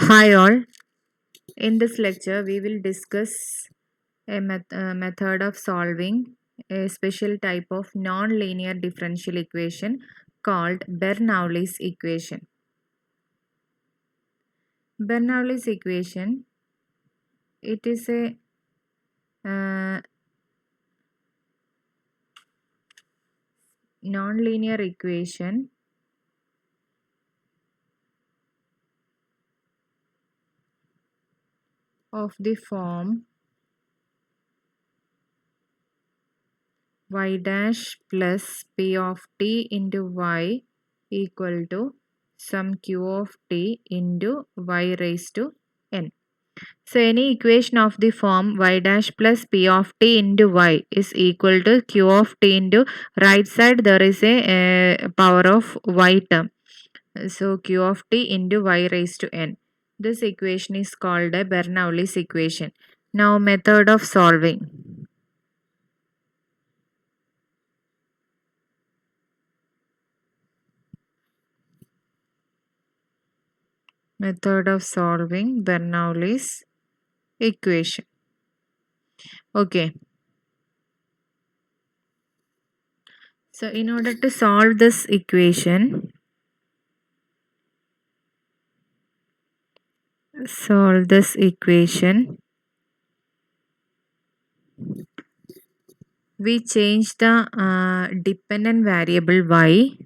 Hi all. In this lecture, we will discuss a method of solving a special type of non-linear differential equation called Bernoulli's equation. Bernoulli's equation, it is a non-linear equation of the form y dash plus p of t into y equal to some q of t into y raised to n. So any equation of the form y dash plus p of t into y is equal to q of t into right side there is a power of y term. So q of t into y raised to n. This equation is called a Bernoulli's equation. Now method of solving. Method of solving Bernoulli's equation. Okay. So in order to solve this equation, we change the dependent variable y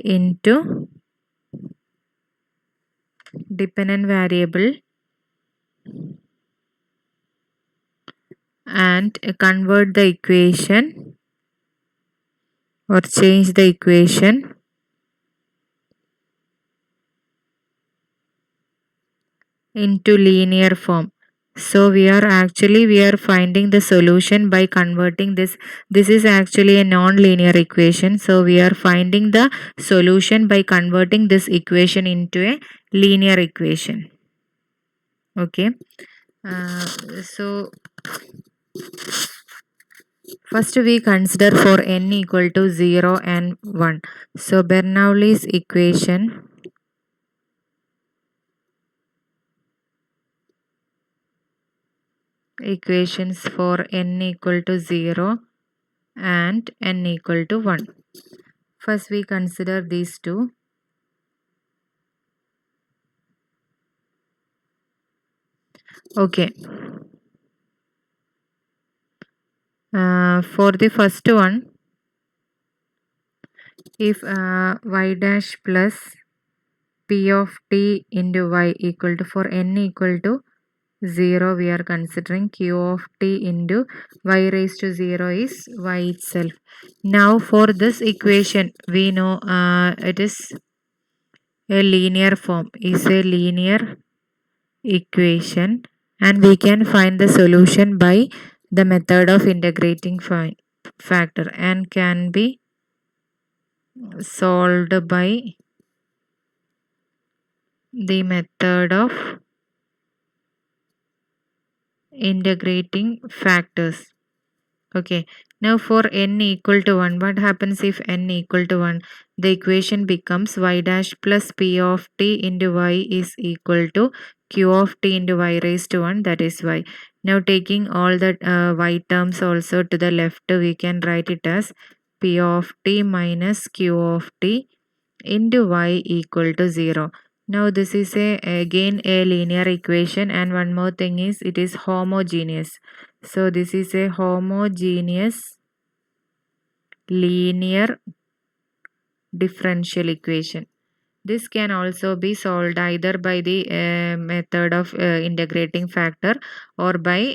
into dependent variable and convert the equation or change the equation into linear form. So we are finding the solution by converting this. This is actually a non-linear equation. So we are finding the solution by converting this equation into a linear equation. Okay. So first we consider for n equal to 0 and 1. So Bernoulli's equations for n equal to 0 and n equal to 1. First we consider these two. Okay. For the first one, if y dash plus p of t into y equal to, for n equal to 0, we are considering q of t into y raised to 0 is y itself. Now for this equation, we know it is a linear form, is a linear equation, and we can find the solution by the method of integrating factor and can be solved by the method of integrating factors. Okay, now for n equal to 1, what happens if n equal to 1? The equation becomes y dash plus p of t into y is equal to q of t into y raised to 1, that is y. Now taking all the y terms also to the left, we can write it as p of t minus q of t into y equal to 0. Now this is again a linear equation, and one more thing is it is homogeneous. So this is a homogeneous linear differential equation. This can also be solved either by the method of integrating factor or by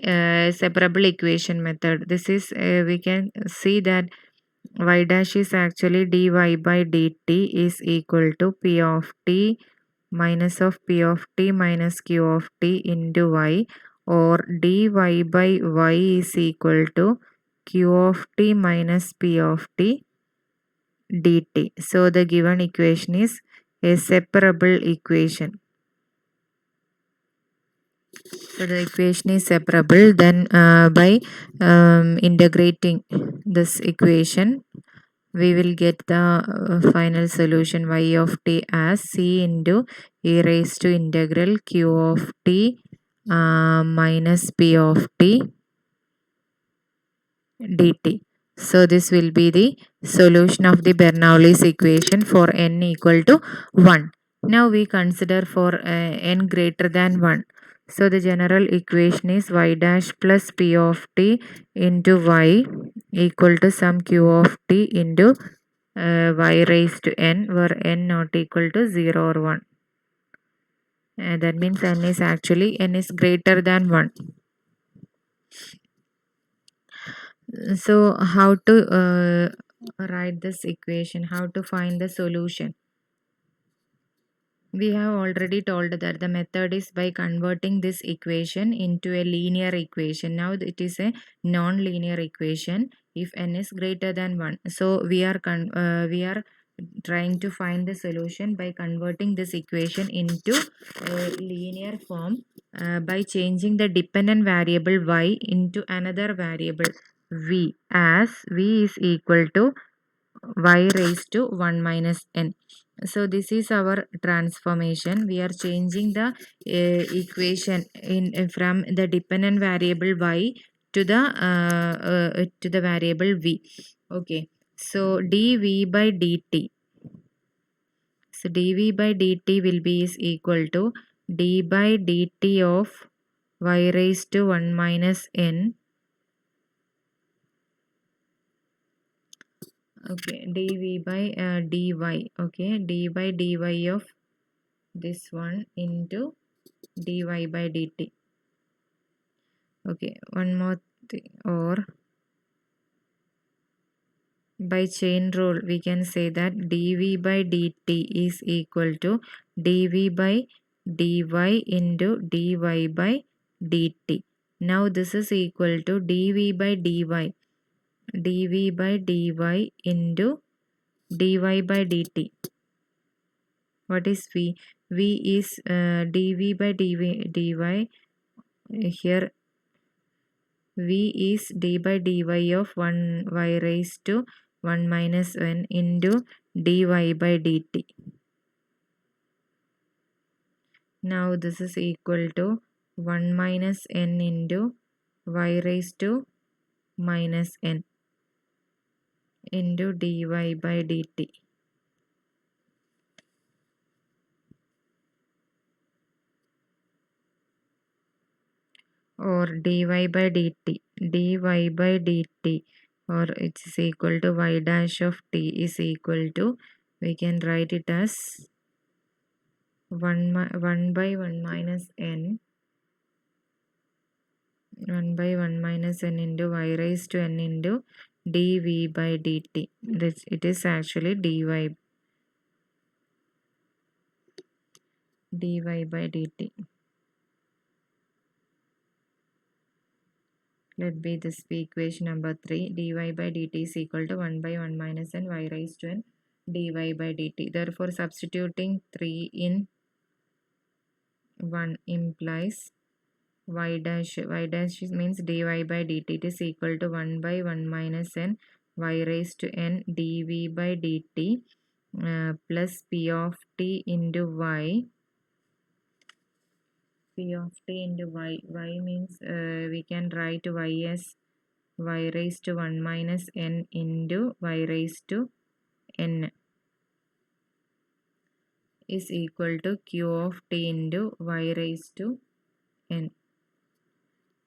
separable equation method. This is we can see that y dash is actually dy by dt is equal to p of t minus of p of t minus q of t into y, or dy by y is equal to q of t minus p of t dt. So the given equation is a separable equation. So the equation is separable. Then by integrating this equation, we will get the final solution y of t as c into e raised to integral q of t minus p of t dt. So this will be the solution of the Bernoulli's equation for n equal to 1. Now we consider for n greater than 1. So the general equation is y dash plus p of t into y equal to some q of t into y raised to n, where n not equal to 0 or 1. That means n is greater than 1. So how to write this equation, how to find the solution? We have already told that the method is by converting this equation into a linear equation. Now it is a non-linear equation if n is greater than 1. So we are trying to find the solution by converting this equation into a linear form by changing the dependent variable y into another variable v, as v is equal to y raised to 1 minus n. So this is our transformation. We are changing the equation in from the dependent variable y to the variable v. Okay. So dv by dt. So dv by dt will be is equal to d by dt of y raised to 1 minus n. Okay, dv by dy. Okay, d by dy of this one into dy by dt. Okay, one more thing, or by chain rule we can say that dv by dt is equal to dv by dy into dy by dt. Now this is equal to dv by dy, dv by dy into dy by dt. What is v? V is dv by dy. Here v is d by dy of 1 y raised to 1 minus n into dy by dt. Now this is equal to 1 minus n into y raised to minus n into dy by dt. Or dy by dt, dy by dt, or it's equal to y dash of t is equal to, we can write it as 1 by 1 minus n, 1 by 1 minus n into y raised to n into dv by dt. This, it is actually dy by dt. Let be this be equation number 3. dy by dt is equal to 1 by 1 minus n y raised to n dy by dt. Therefore, substituting 3 in 1 implies y dash means dy by dt. It is equal to 1 by 1 minus n y raised to n dv by dt plus p of t into y. P of t into y. Y means we can write y as y raised to 1 minus n into y raised to n is equal to q of t into y raised to n.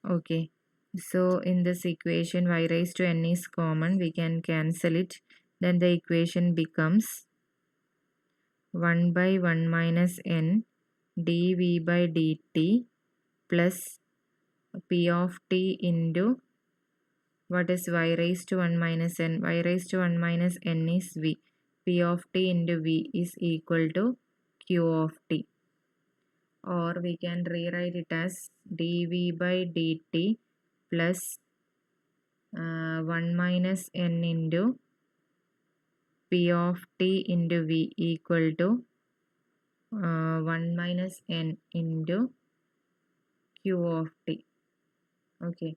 Okay, so in this equation y raised to n is common, we can cancel it. Then the equation becomes 1 by 1 minus n dv by dt plus p of t into, what is y raised to 1 minus n? Y raised to 1 minus n is v. P of t into v is equal to q of t. Or we can rewrite it as dv by dt plus 1 minus n into p of t into v equal to 1 minus n into q of t. Okay,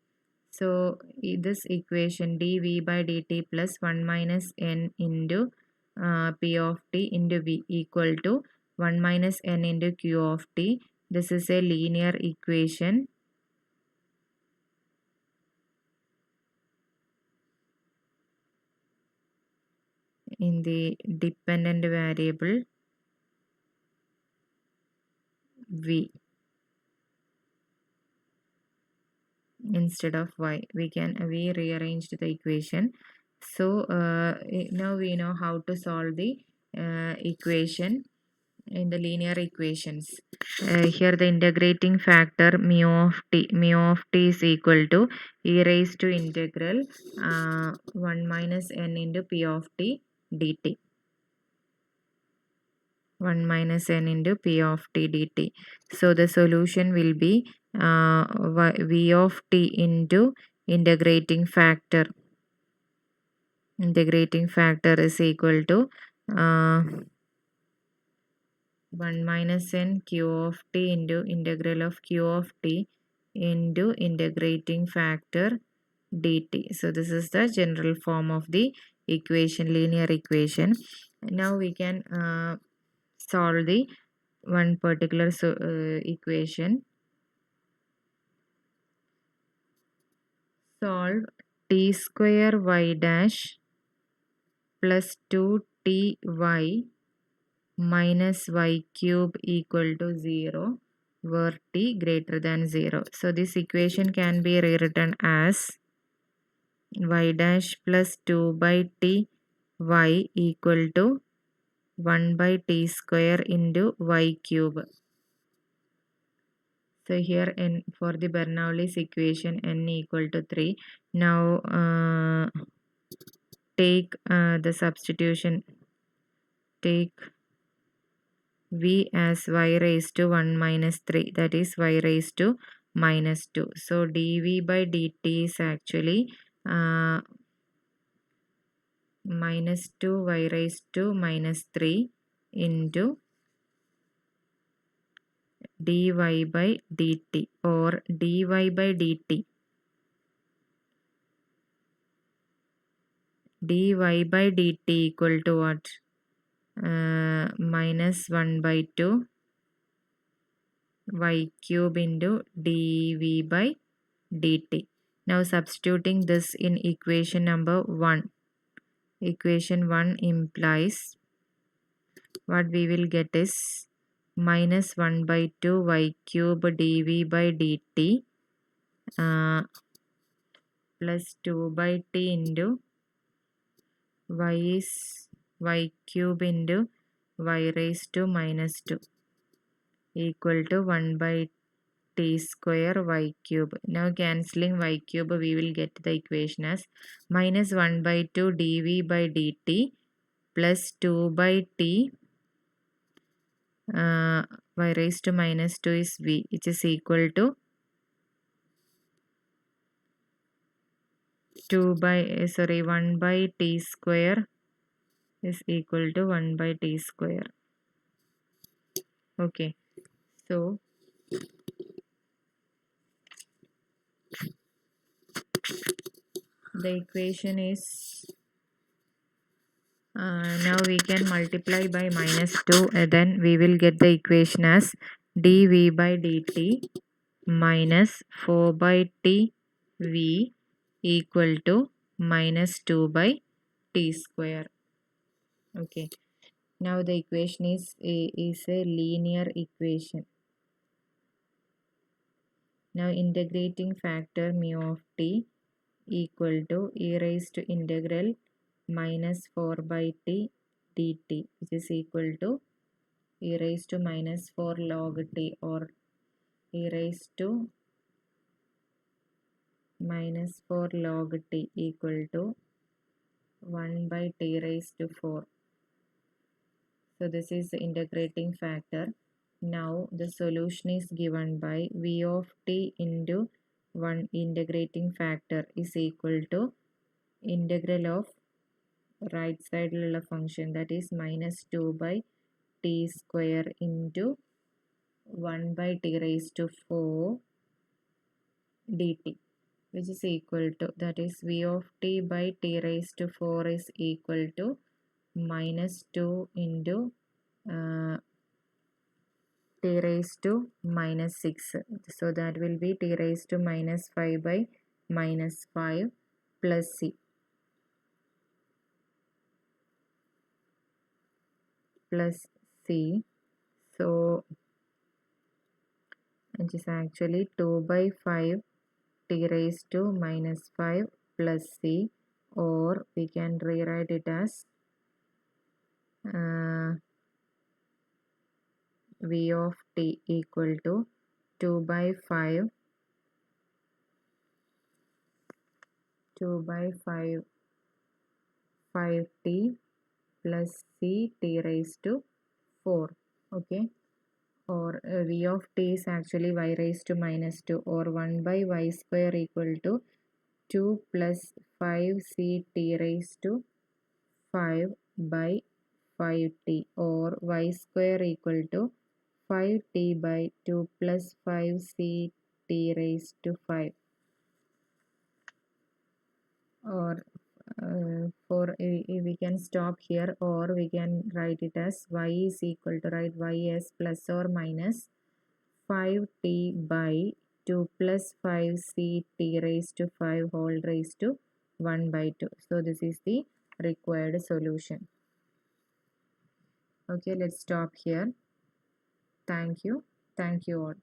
so this equation dv by dt plus 1 minus n into p of t into v equal to 1 minus n into q of t. This is a linear equation in the dependent variable v instead of y. We rearranged the equation. So now we know how to solve the equation in the linear equations. Here the integrating factor mu of t is equal to e raised to integral 1 minus n into p of t dt. 1 minus n into p of t dt. So the solution will be v of t into integrating factor. Integrating factor is equal to 1 minus n q of t into integral of q of t into integrating factor dt. So this is the general form of the equation, linear equation. Now we can solve the one particular equation. Solve t square y dash plus 2ty minus y cube equal to 0 where t greater than 0. So this equation can be rewritten as y dash plus 2 by t y equal to 1 by t square into y cube. So here n for the Bernoulli's equation n equal to 3. Now take the substitution. Take v as y raised to 1 minus 3, that is y raised to minus 2. So dv by dt is actually minus 2 y raised to minus 3 into dy by dt or dy by dt. dy by dt equal to what? Minus 1 by 2 y cube into dv by dt. Now substituting this in equation number 1. Equation 1 implies what we will get is minus 1 by 2 y cube dv by dt plus 2 by t into y is y cube into y raised to minus 2 equal to 1 by t square y cube. Now cancelling y cube, we will get the equation as minus 1 by 2 dv by dt plus 2 by t y raised to minus 2 is v, which is equal to 1 by t square is equal to 1 by t square. Okay, so the equation is now we can multiply by minus 2 and then we will get the equation as dv by dt minus 4 by t v equal to minus 2 by t square. Okay, now the equation is a linear equation. Now integrating factor mu of t equal to e raised to integral minus 4 by t dt, which is equal to e raised to minus 4 log t or e raised to minus 4 log t equal to 1 by t raised to 4. So this is the integrating factor. Now the solution is given by v of t into 1 integrating factor is equal to integral of right side function, that is minus 2 by t square into 1 by t raised to 4 dt, which is equal to, that is v of t by t raised to 4 is equal to minus 2 into t raised to minus 6. So that will be t raised to minus 5 by minus 5 plus c plus c. So it is actually 2 by 5 t raised to minus 5 plus c, or we can rewrite it as v of t equal to 2 by 5 5t plus c t raised to 4. Okay, or v of t is actually y raised to minus 2, or 1 by y square equal to 2 plus 5c t raised to 5 by 5t, or y square equal to 5t by 2 plus 5c t raised to 5. Or for we can stop here, or we can write it as y is equal to, write y as plus or minus 5t by 2 plus 5c t raised to 5 whole raised to 1 by 2. So this is the required solution. Okay, let's stop here. Thank you all.